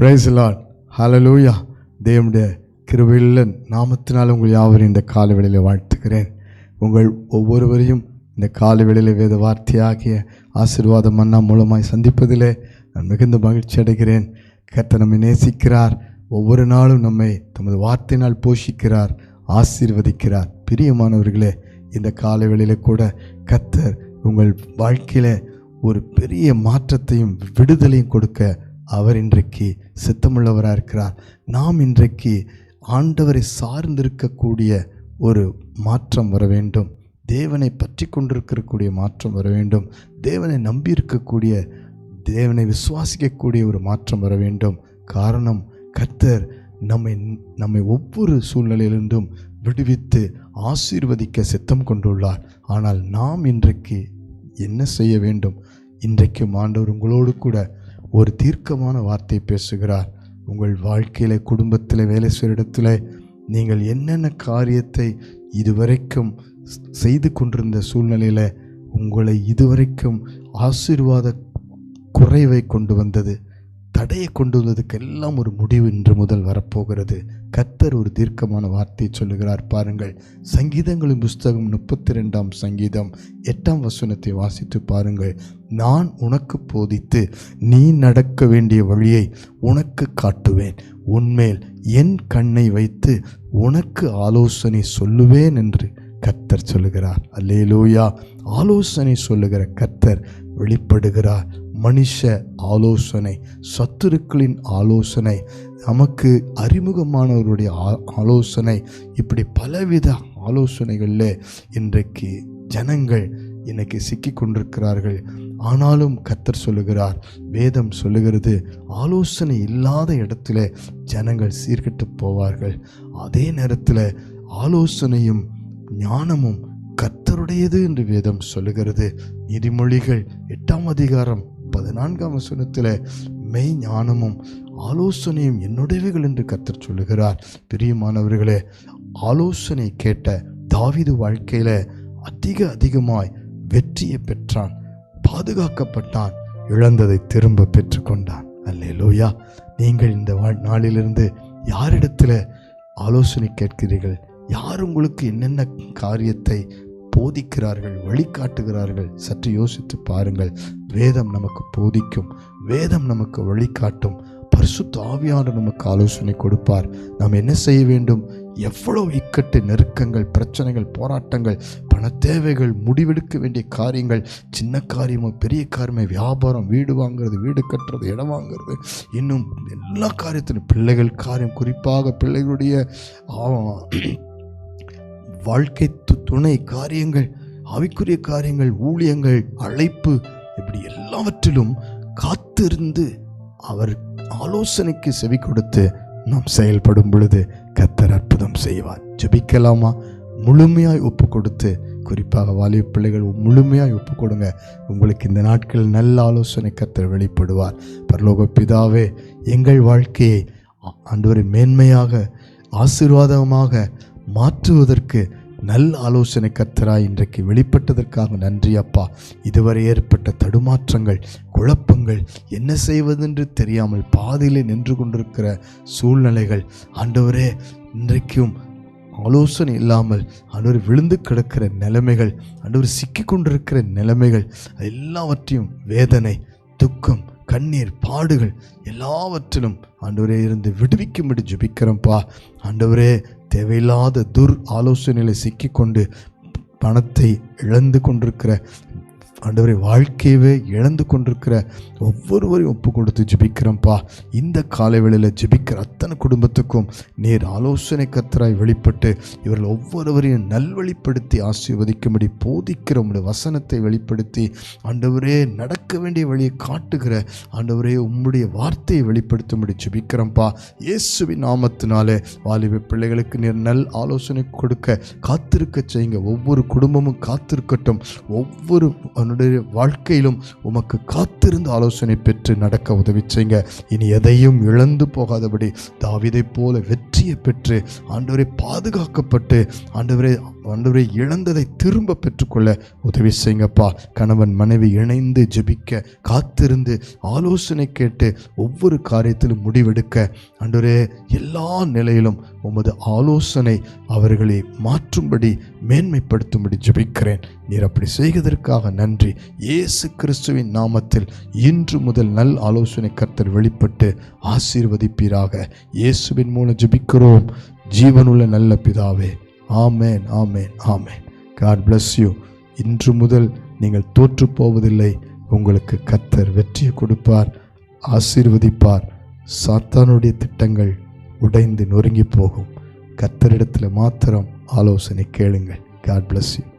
Price Lord, ஹல்லேலூயா. தேவனுடைய கிருபையுள்ள நாமத்தினால் உங்கள் யாவரையும் இந்த காலவெளியில் வாழ்த்துகிறேன். உங்கள் ஒவ்வொருவரையும் இந்த காலவெளியில் வேத வார்த்தையாகிய ஆசீர்வாத மன்னா மூலமாய் சந்திப்பதிலே நான் மிகுந்த மகிழ்ச்சி அடைகிறேன். கர்த்தர் நம்மை நேசிக்கிறார். ஒவ்வொரு நாளும் நம்மை தமது வார்த்தையினால் போஷிக்கிறார், ஆசீர்வதிக்கிறார். பிரியமானவர்களே, இந்த காலவெளியில் கூட கர்த்தர் உங்கள் வாழ்க்கையில் ஒரு பெரிய மாற்றத்தையும் விடுதலையும் கொடுக்க அவர் இன்றைக்கு சித்தமுள்ளவராக இருக்கிறார். நாம் இன்றைக்கு ஆண்டவரை சார்ந்திருக்கக்கூடிய ஒரு மாற்றம் வர வேண்டும். தேவனை பற்றி கொண்டிருக்கக்கூடிய மாற்றம் வர வேண்டும். தேவனை நம்பி இருக்கக்கூடிய, தேவனை விசுவாசிக்கக்கூடிய ஒரு மாற்றம் வர வேண்டும். காரணம், கர்த்தர் நம்மை ஒவ்வொரு சூழ்நிலையிலிருந்தும் விடுவித்து ஆசீர்வதிக்க சித்தம் கொண்டுள்ளார். ஆனால் நாம் இன்றைக்கு என்ன செய்ய வேண்டும்? இன்றைக்கும் ஆண்டவர் உங்களோடு கூட ஒரு தீர்க்கமான வார்த்தை பேசுகிறார். உங்கள் வாழ்க்கையில், குடும்பத்தில், வேலை செய்கிற இடத்துல நீங்கள் என்னென்ன காரியத்தை இதுவரைக்கும் செய்து கொண்டிருந்த சூழ்நிலையில் உங்களை இதுவரைக்கும் ஆசீர்வாத குறைவை கொண்டு வந்தது, தடையை கொண்டு வந்ததுக்கெல்லாம் ஒரு முடிவு இன்று முதல் வரப்போகிறது. கர்த்தர் ஒரு தீர்க்கமான வார்த்தை சொல்லுகிறார். பாருங்கள், சங்கீதங்களின் புஸ்தகம் 32ஆம் சங்கீதம் 8ஆம் வசனத்தை வாசித்து பாருங்கள். நான் உனக்கு போதித்து நீ நடக்க வேண்டிய வழியை உனக்கு காட்டுவேன், உன்மேல் என் கண்ணை வைத்து உனக்கு ஆலோசனை சொல்லுவேன் என்று கர்த்தர் சொல்லுகிறார். அல்லேலூயா. ஆலோசனை சொல்லுகிற கர்த்தர் வெளிப்படுகிறார். மனுஷ ஆலோசனை, சத்துருக்களின் ஆலோசனை, நமக்கு அறிமுகமானவருடைய ஆலோசனை, இப்படி பலவித ஆலோசனைகளில் இன்றைக்கு ஜனங்கள் இன்னைக்கு சிக்கி கொண்டிருக்கிறார்கள். ஆனாலும் கர்த்தர் சொல்லுகிறார், வேதம் சொல்லுகிறது, ஆலோசனை இல்லாத இடத்துல ஜனங்கள் சீர்கெட்டு போவார்கள். அதே நேரத்தில் ஆலோசனையும் ஞானமும் கர்த்தருடையது என்று வேதம் சொல்லுகிறது. நீதிமொழிகள் 8ஆம் அதிகாரம் 14ஆம் வசனத்தில் மெய் ஞானமும் ஆலோசனையும் என்னுடையவைகள் என்று கர்த்தர் சொல்லுகிறார். பிரியமானவர்களே, ஆலோசனை கேட்ட தாவீது வாழ்க்கையில் அதிகமாய் வெற்றியை பெற்றான், பாதுகாக்கப்பட்டான், இழந்ததை திரும்ப பெற்றுக்கொண்டான். அல்லேலூயா. நீங்கள் இந்த நாளிலிருந்து யாரிடத்தில் ஆலோசனை கேட்கிறீர்கள்? யார் உங்களுக்கு என்னென்ன காரியத்தை போதிக்கிறார்கள், வழிகாட்டுகிறார்கள்? சற்று யோசித்து பாருங்கள். வேதம் நமக்கு போதிக்கும், வேதம் நமக்கு வழிகாட்டும், பரிசுத்த ஆவியானவர் நமக்கு ஆலோசனை கொடுப்பார். நாம் என்ன செய்ய வேண்டும்? எவ்வளவு இக்கட்டு, நெருக்கங்கள், பிரச்சனைகள், போராட்டங்கள், பண தேவைகள், முடிவெடுக்க வேண்டிய காரியங்கள், சின்ன காரியமோ பெரிய காரியமோ, வியாபாரம், வீடு வாங்குறது, வீடு கட்டுறது, இடம் வாங்குறது, இன்னும் எல்லா காரியத்திலும் பிள்ளைகள் காரியம், குறிப்பாக பிள்ளைகளுடைய வாழ்க்கை துணை காரியங்கள், ஆவிக்குரிய காரியங்கள், ஊழியங்கள், அழைப்பு, இப்படி எல்லாவற்றிலும் காத்திருந்து அவர் ஆலோசனைக்கு செவி கொடுத்து நாம் செயல்படும் பொழுது கர்த்தர் அற்புதம் செய்வார். ஜெபிக்கலாமா? முழுமையாய் ஒப்பு கொடுத்து, குறிப்பாக வாலிப பிள்ளைகள் முழுமையாய் ஒப்பு கொடுங்க. உங்களுக்கு இந்த நாட்களில் நல்ல ஆலோசனை கர்த்தர் வெளிப்படுவார். பரலோக பிதாவே, எங்கள் வாழ்க்கையை ஆண்டவரை மேன்மையாக, ஆசீர்வாதமாக மாற்றுவதற்கு நல்ல ஆலோசனை கர்த்தராய் இன்றைக்கு வெளிப்பட்டதற்காக நன்றி அப்பா. இதுவரை ஏற்பட்ட தடுமாற்றங்கள், குழப்பங்கள், என்ன செய்வதென்று தெரியாமல் பாதியிலே நின்று கொண்டிருக்கிற சூழ்நிலைகள், ஆண்டவரே இன்றைக்கும் ஆலோசனை இல்லாமல் ஆண்டவர் விழுந்து கிடக்கிற நிலைமைகள், ஆண்டவர் சிக்கி கொண்டிருக்கிற நிலைமைகள், எல்லாவற்றையும் வேதனை, துக்கம், கண்ணீர், பாடுகள் எல்லாவற்றிலும் ஆண்டவரே இருந்து விடுவிக்கும்படி ஜெபிக்கிறோம்ப்பா. ஆண்டவரே, தேவையில்லாத ஆலோசனைகளை சிக்கிக்கொண்டு பணத்தை இழந்து கொண்டிருக்கிற, ஆண்டவரே வாழ்க்கையவே இழந்து கொண்டிருக்கிற ஒவ்வொருவரையும் ஒப்பு கொடுத்து ஜெபிக்கிறோம்ப்பா. இந்த காலைவேளையில் ஜெபிக்கிற அத்தனை குடும்பத்துக்கும் நீர் ஆலோசனை கர்த்தராய் வெளிப்பட்டு இவர்கள் ஒவ்வொருவரையும் நல்வழிப்படுத்தி ஆசீர்வதிக்கும்படி போதிக்கிற உம்முடைய வசனத்தை வெளிப்படுத்தி, ஆண்டவரே நடக்க வேண்டிய வழியை காட்டுகிற, ஆண்டவரே உம்முடைய வார்த்தையை வெளிப்படுத்தும்படி ஜெபிக்கிறோம்ப்பா. இயேசுவின் நாமத்தினாலே வாலிப பிள்ளைகளுக்கு நீர் நல் ஆலோசனை கொடுக்க காத்திருக்க செய்யுங்க. ஒவ்வொரு குடும்பமும் காத்திருக்கட்டும். ஒவ்வொரு வாழ்க்கையிலும் உமக்கு காத்திருந்து ஆலோசனை பெற்று நடக்க உதவி செய்யுங்க. இனி எதையும் இழந்து போகாதபடி தாவீதை போல வெற்றியை பெற்று, ஆண்டவரே பாதுகாக்கப்பட்டு, ஆண்டவரே ஆண்டவரே இழந்ததை திரும்ப பெற்றுக்கொள்ள உதவி செய்யுங்கப்பா. கணவன் மனைவி இணைந்து ஜெபிக்க, காத்திருந்து ஆலோசனை கேட்டு ஒவ்வொரு காரியத்திலும் முடிவெடுக்க ஆண்டவரே எல்லா நிலையிலும் உமது ஆலோசனை அவர்களை மாற்றும்படி மேன்மைப்படுத்தும்படி ஜெபிக்கிறேன். நீர் அப்படி செய்வதற்காக நன்றி. இயேசு கிறிஸ்துவின் நாமத்தில் இன்று முதல் நல் ஆலோசனை கர்த்தர் வெளிப்பட்டு ஆசீர்வதிப்பீராக. இயேசுவின் மூலம் ஜெபிக்கிறோம் ஜீவனுள்ள நல்ல பிதாவே. ஆமேன், ஆமேன், ஆமேன். God bless you. இன்று முதல் நீங்கள் தோற்று போவதில்லை. உங்களுக்கு கர்த்தர் வெற்றியை கொடுப்பார், ஆசீர்வதிப்பார். சாத்தானுடைய திட்டங்கள் உடைந்து நொறுங்கி போகும். கர்த்தரிடத்தில் மாத்திரம் ஆலோசனை கேளுங்கள். God bless you.